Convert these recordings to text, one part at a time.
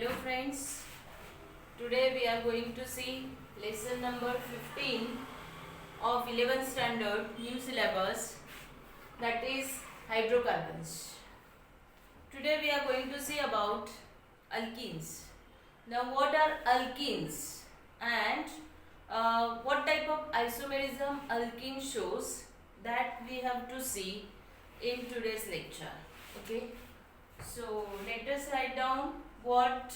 Hello friends, today we are going to see lesson number 15 of 11th standard new syllabus, that is hydrocarbons. Today we are going to see about alkenes. Now what are alkenes and what type of isomerism alkene shows, that we have to see in today's lecture. Okay, so let us write down what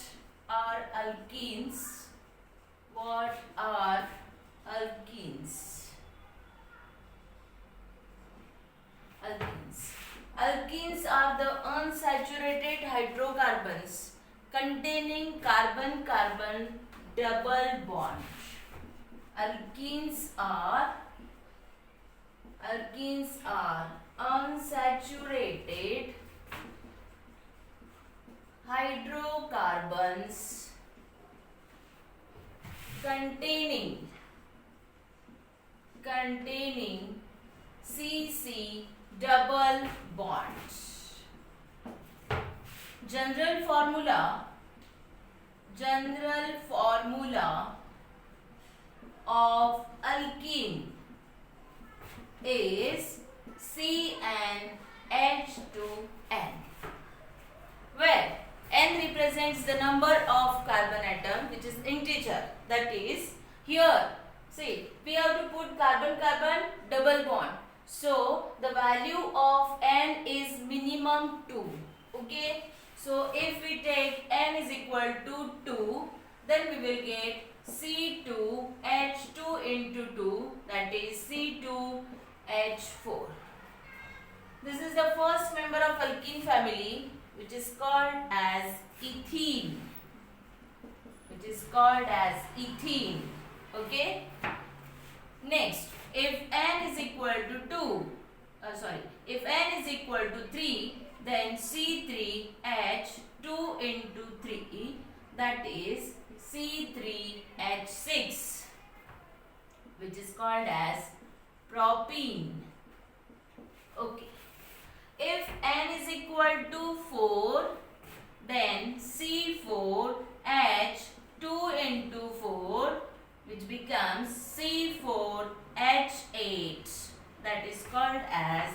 are alkenes. What are alkenes? Alkenes are the unsaturated hydrocarbons containing carbon-carbon double bond. Alkenes are unsaturated hydrocarbons containing CC double bonds. General formula of alkene is CnH2n, where n represents the number of carbon atom, which is integer. That is, here see, we have to put carbon-carbon double bond, so the value of n is minimum 2. Okay, so if we take n is equal to 2, then we will get C2H2 into 2, that is C2H4. This is the first member of alkene family, which is called as ethene. Okay. Next, if n is equal to 3, then C3H2 into 3, that is C3H6, which is called as propene. Okay. If n is equal to 4, then C4H2 into 4, which becomes C4H8, that is called as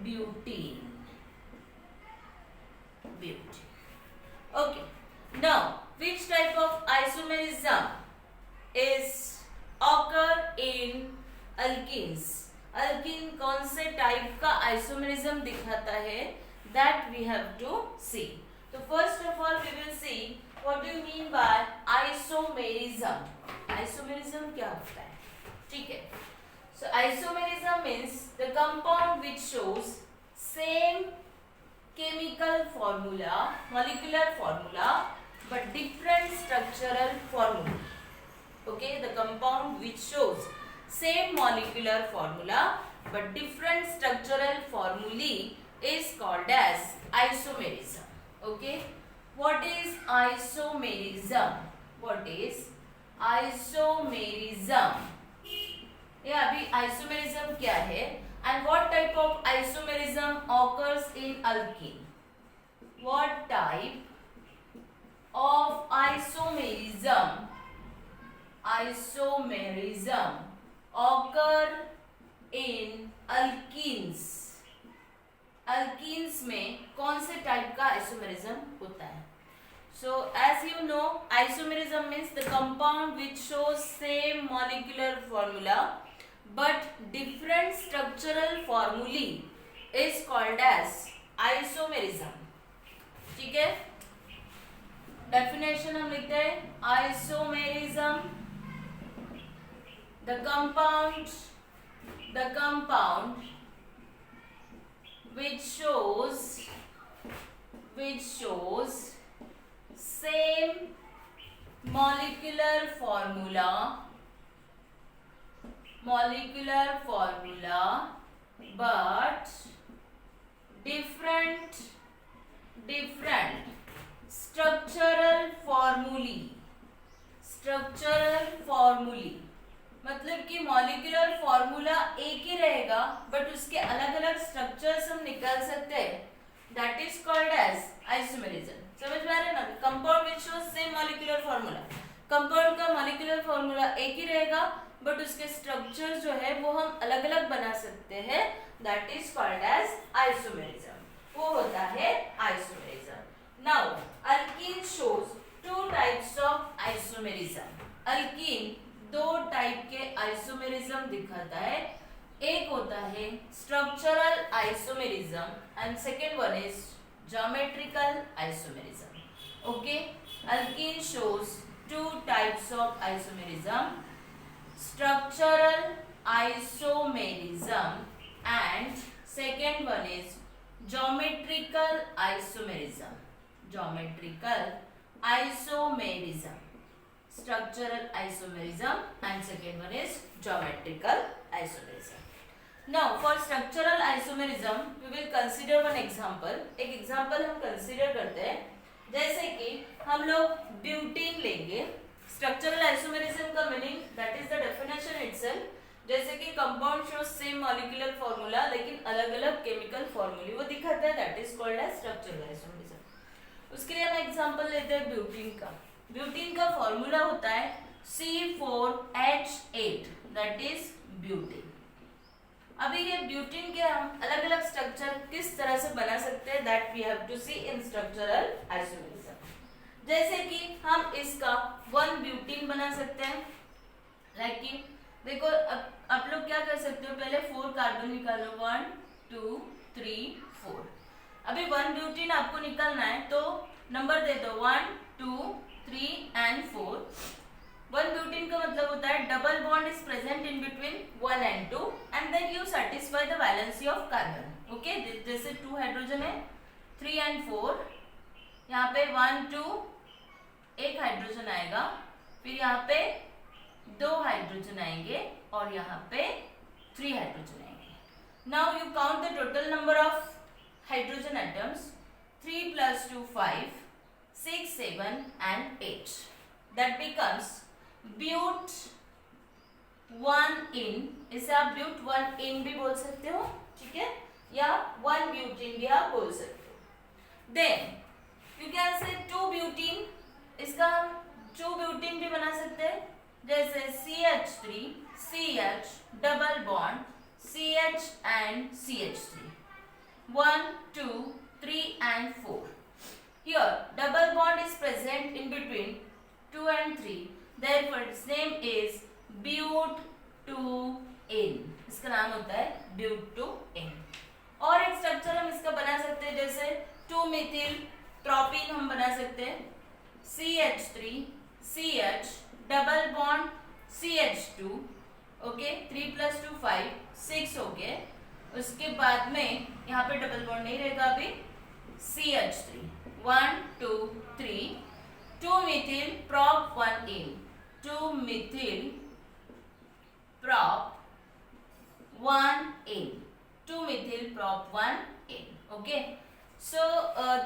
butene. Okay. Now, which type of isomerism is occur in alkenes? Alkyne कौन से type का isomerism दिखाता है, that we have to सी. तो first of all we will see what do you mean by isomerism. Isomerism क्या होता है? ठीक है, सो isomerism means the compound which shows same chemical formula, molecular formula, but different structural formula. Okay, the compound which shows same molecular formula but different structural formulae is called as isomerism. Okay, what is isomerism? ये अभी isomerism क्या है and what type of isomerism occurs in alkene? What type of isomerism occur in alkenes? alkenes में कौन से type का isomerism होता है? So as you know, isomerism means the compound which shows same molecular formula but different structural formulae is called as isomerism. ठीक है, definition हम लिखते हैं isomerism, the compound which shows same molecular formula but different structural formulae. मतलब कि molecular formula एक ही रहेगा but उसके अलग अलग स्ट्रक्चर्स हम निकाल सकते हैं. that is called as isomerism. समझ में आ रहा है ना? Compound which shows same molecular formula, compound का मॉलिक्यूलर फॉर्मूला एक ही रहेगा बट उसके स्ट्रक्चर जो है वो हम अलग अलग बना सकते हैं, that is called as isomerism, वो होता है isomerism. Now alkene shows two types of isomerism. Alkene दो टाइप के आइसोमेरिज्म दिखाता है, एक होता है structural isomerism and second one is geometrical isomerism. Okay, alkene shows two types of isomerism, structural isomerism and second one is geometrical isomerism. Geometrical isomerism, structural isomerism and second one is geometrical isomerism. Now for structural isomerism we will consider one example. एक example हम consider करते हैं, जैसे कि हम लोग butene लेंगे। structural isomerism का meaning that is the definition itself, जैसे कि compound shows same molecular formula लेकिन अलग अलग chemical formula वो दिखाता है, that is called as structural isomerism। उसके लिए हम example लेते हैं ब्यूटीन का। ब्यूटीन का फॉर्मूला होता है C4H8, दैट इज ब्यूटीन। अभी ये ब्यूटीन के हम अलग अलग स्ट्रक्चर किस तरह से बना सकते हैं, that we have to see in structural isomerism. जैसे कि हम इसका 1 ब्यूटीन बना सकते हैं, लाइक कि देखो आप लोग क्या कर सकते हो, पहले 4 कार्बन निकालो, 1 2 3 4। अभी 1 ब्यूटीन आपको निकालना है तो नंबर दे दो 1 2 3 and 4। 1 ब्यूटीन का मतलब होता है double bond is present in between 1 and 2 and then you satisfy the valency of carbon. Okay, जैसे 2 हाइड्रोजन है, 3 and 4, यहाँ पे 1 2 एक हाइड्रोजन आएगा, फिर यहाँ पे 2 हाइड्रोजन आएंगे और यहाँ पे 3 हाइड्रोजन आएंगे। Now you count the total number of hydrogen atoms, 3 + 2 5 6 7 and 8, that becomes but 1-in। इसे आप but 1-in भी बोल सकते हो, ठीक है, या 1 ब्यूटीन भी आप बोल सकते हो। Then you can say 2 butene, इसका हम 2 ब्यूटीन भी बना सकते हैं, जैसे CH3 CH double bond CH and CH3, 1 2 3 and 4। Here double bond is present in between 2 and 3, therefore its name is but2-in। इसका नाम होता है but2-in। और एक स्ट्रक्चर हम इसका बना सकते हैं, जैसे 2 मिथिल प्रोपीन हम बना सकते हैं, CH3 CH double bond CH2। Okay, 3 + 2 5 6 हो गए। उसके बाद में यहाँ पे डबल बॉन्ड नहीं रहेगा, अभी CH3 1 2 3 2 methyl prop 1-in, 2 methyl prop 1-in, 2 methyl prop 1-in। okay, so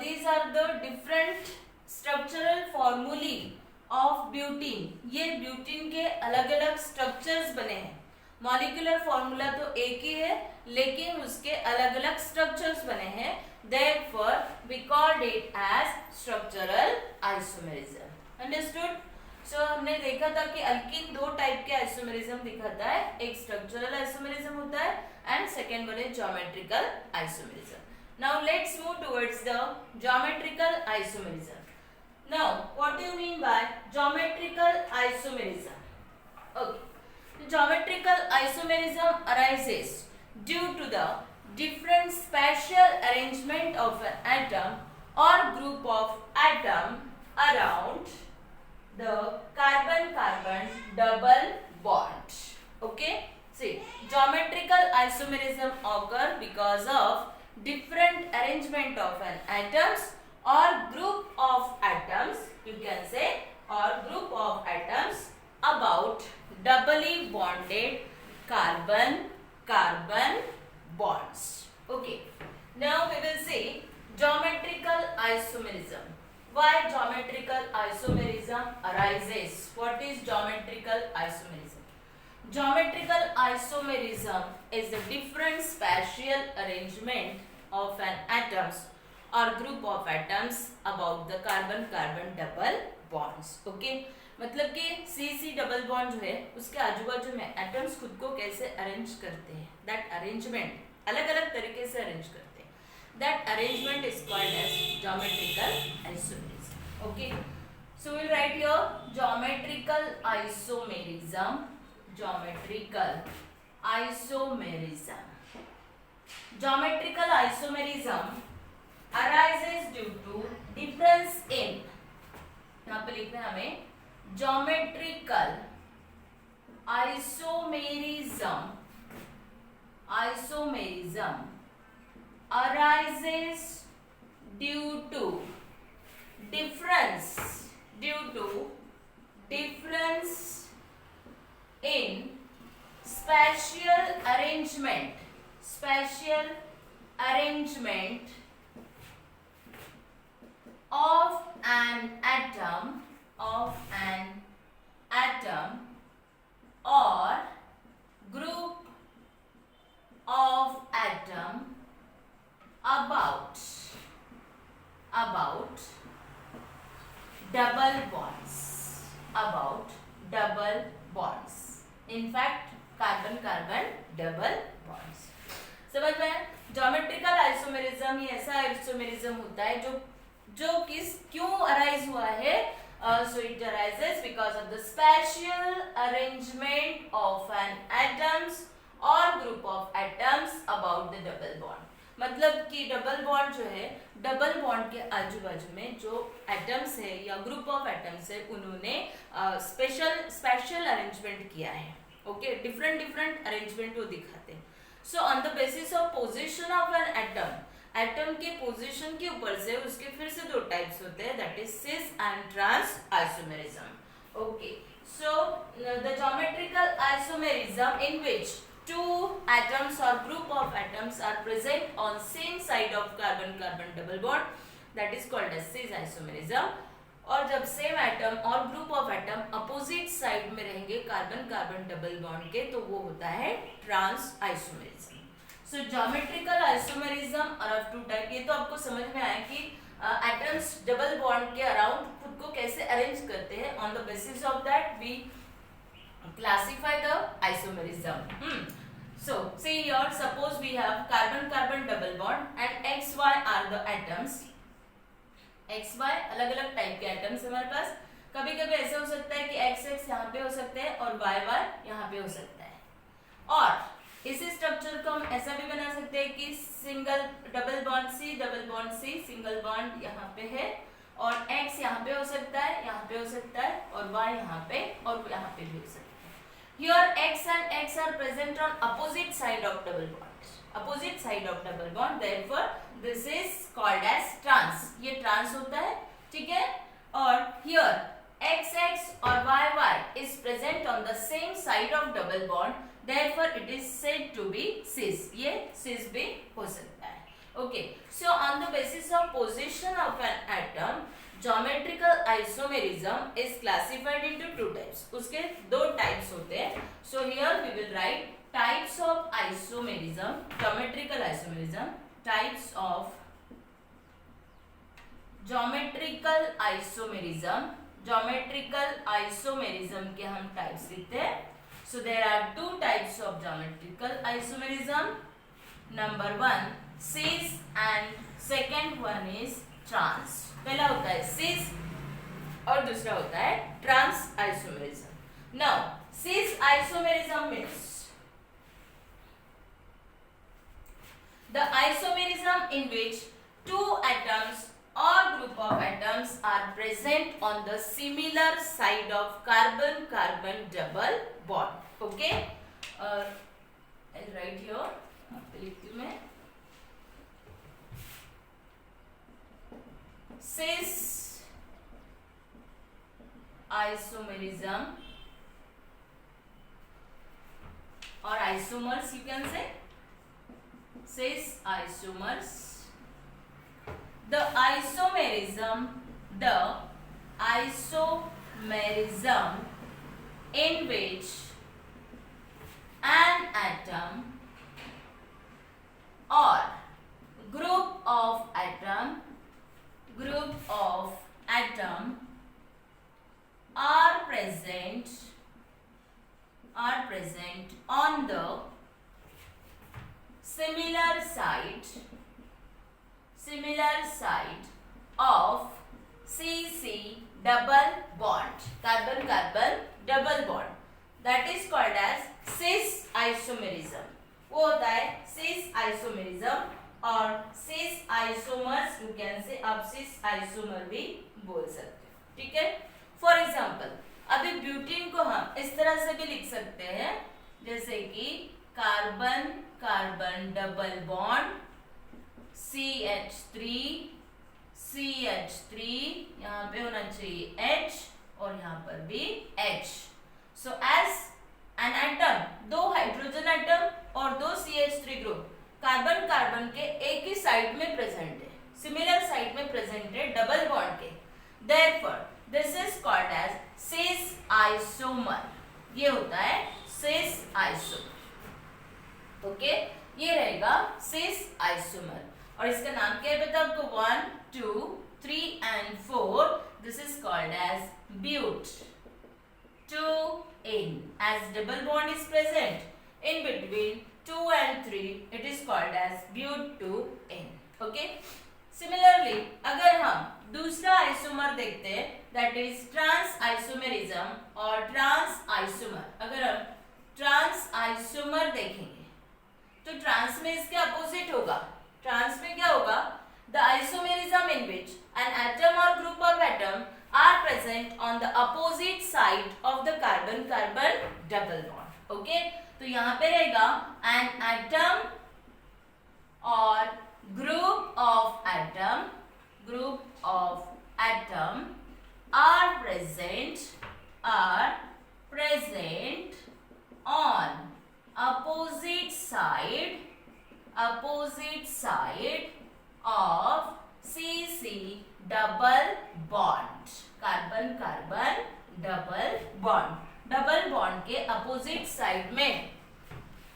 these are the different structural formulae of butene। ये ब्यूटीन के अलग अलग स्ट्रक्चर्स बने हैं, मॉलिक्यूलर फॉर्मूला तो एक ही है लेकिन उसके अलग अलग स्ट्रक्चर्स बने हैं, therefore we called it as structural isomerism। understood? so हमने देखा था कि अल्कीन 2 टाइप के आइसोमेरिज्म दिखाता है, एक स्ट्रक्चरल आइसोमेरिज्म होता है and second one is geometrical isomerism. Now let's move towards the geometrical isomerism. Now what do you mean by geometrical isomerism? Okay, geometrical isomerism arises due to the different spatial arrangement of an atom or group of atom around the carbon-carbon double bond। okay, see, geometrical isomerism occur because of different arrangement of an atoms or group of atoms, you can say, or group of atoms about doubly bonded carbon carbon bonds। okay, now we will see geometrical isomerism। why geometrical isomerism arises? what is geometrical isomerism? geometrical isomerism is the different spatial arrangement of an atoms or group of atoms about the carbon carbon double bonds. Okay, मतलब कि CC double bond जो है उसके आजू बाजू में atoms खुद को कैसे अरेंज करते हैं, दैट अरेंजमेंट अलग अलग तरीके से अरेंज करते हैं, that arrangement is called as geometrical isomerism. Okay, so we'll write here geometrical isomerism. Geometrical isomerism. Geometrical isomerism arises due to difference in, यहाँ पे लिखना है हमें geometrical isomerism. Isomerism arises due to difference in spatial arrangement of an atom or group of atom about double bonds. In fact, carbon carbon double bonds. समझ में? Geometrical isomerism ये ऐसा isomerism होता है जो क्यों अराइज हुआ है? So it arises because of the spatial arrangement of an atoms or group of atoms about the double bond. मतलब कि डबल बॉन्ड जो है, डबल बॉन्ड के आजू बाजू में जो एटम्स है या ग्रुप ऑफ एटम्स है उन्होंने स्पेशल अरेंजमेंट किया है. ओके, डिफरेंट अरेंजमेंट वो दिखाते हैं. So on the basis of position of an atom के पोजीशन के ऊपर से उसके फिर से दो टाइप्स होते हैं, that is cis and trans isomerism. Okay, so the geometrical isomerism in which two atoms or group of atoms are present on same side of carbon carbon double bond, that is called as cis isomerism. और जब same atom और group of atom opposite side में रहेंगे carbon carbon double bond के, तो वो होता है trans isomerism. So geometrical isomerism are of two type. ये तो आपको समझ में आया कि एटम्स डबल बॉन्ड के अराउंड खुद को कैसे अरेंज करते हैं. On the basis of that we classify the isomerism. So see here, suppose we have carbon carbon double bond and XY are the atoms. XY अलग अलग टाइप के atoms हमारे पास. कभी कभी ऐसा हो सकता है कि XX यहाँ पे हो सकते हैं और YY यहाँ पे हो सकता है. और इसी स्ट्रक्चर को हम ऐसा भी बना सकते हैं कि single double bond C single bond यहाँ पे है और X यहाँ पे हो सकता है, यहाँ पे हो सकता है और Y यहाँ पे और यहाँ पे भी हो सकता है. Here X and X are present on opposite side of double bond. Therefore, this is called as trans. ये trans होता है, ठीक है. और here XX or YY is present on the same side of double bond. Therefore, it is said to be cis. ये cis भी हो सकता है. Okay. So on the basis of position of an atom, geometrical isomerism is classified into two types. उसके दो types होते हैं. So here we will write types of isomerism, geometrical isomerism, types of geometrical isomerism. Geometrical isomerism के हम types लिखते हैं. So there are two types of geometrical isomerism. Number one, cis and second one is trans. पहला होता है cis और दूसरा होता है trans isomerism. Now, cis isomerism means the isomerism in which two atoms or group of atoms are present on the similar side of carbon carbon double bond. Okay? I'll write here. आपको लिखती हूँ मैं. Cis isomerism or isomers, you can say cis isomers. The isomerism in which an atom or group of atom on the similar side of CC double bond, carbon carbon double bond, that is called as cis isomerism. वो होता है cis isomerism और cis isomers you can say, आप cis isomer भी बोल सकते हो, ठीक है। फॉर एग्जाम्पल अभी ब्यूटीन को हम इस तरह से भी लिख सकते हैं, जैसे कि carbon carbon double bond CH3 यहाँ पे होना चाहिए H और यहाँ पर भी H. So as an atom, दो हाइड्रोजन एटम और दो CH3 ग्रुप कार्बन कार्बन के एक ही साइड में प्रेजेंट है, सिमिलर साइड में प्रेजेंट है डबल बॉन्ड के, therefore this is called as cis isomer. ये होता है सिस आइसोमर. ओके, ये रहेगा सिस आइसोमर. और इसका नाम क्या है बताओ आपको? 1, 2, 3 and 4. This is called as but. 2N. As double bond is present in between 2 and 3, it is called as but2N. Okay. Similarly, अगर हम दूसरा आइसोमर देखते हैं, that is trans isomerism और trans isomer. अगर हम trans isomer देखेंगे तो ट्रांस में इसके अपोजिट होगा. ट्रांस में क्या होगा? The isomerism in which an atom or group of atom are present on the opposite side of the carbon-carbon double bond. Okay? तो यहाँ पे रहेगा an atom or group of atom are present on opposite side of CC double bond, carbon carbon double bond. Double bond के opposite side में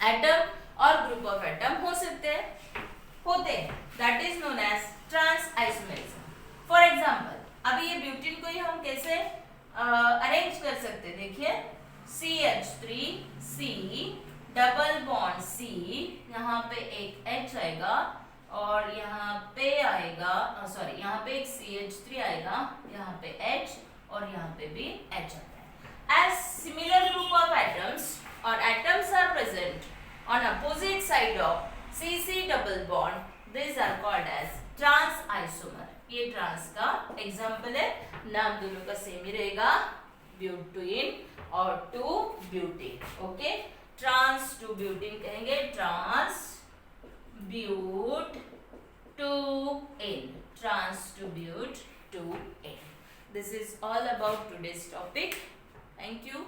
atom और group of atom होते हैं. That is known as trans isomerism. For example अभी ये butene को ही हम कैसे अरेंज कर सकते हैं? देखिए CH3C डबल बॉन्ड C, यहाँ पे एक H आएगा और यहाँ पे आएगा, सॉरी यहाँ पे एक CH3 आएगा, यहाँ पे H और यहाँ पे भी H आता है. As similar group of atoms or atoms are present on opposite side of CC double bond, these are called as trans isomer. ये ट्रांस का एग्जाम्पल है. नाम दोनों का सेम ही रहेगा, ब्यूटीन और two butene. Okay, trans two butene कहेंगे trans but two ene, trans to but to n. This is all about today's topic. Thank you.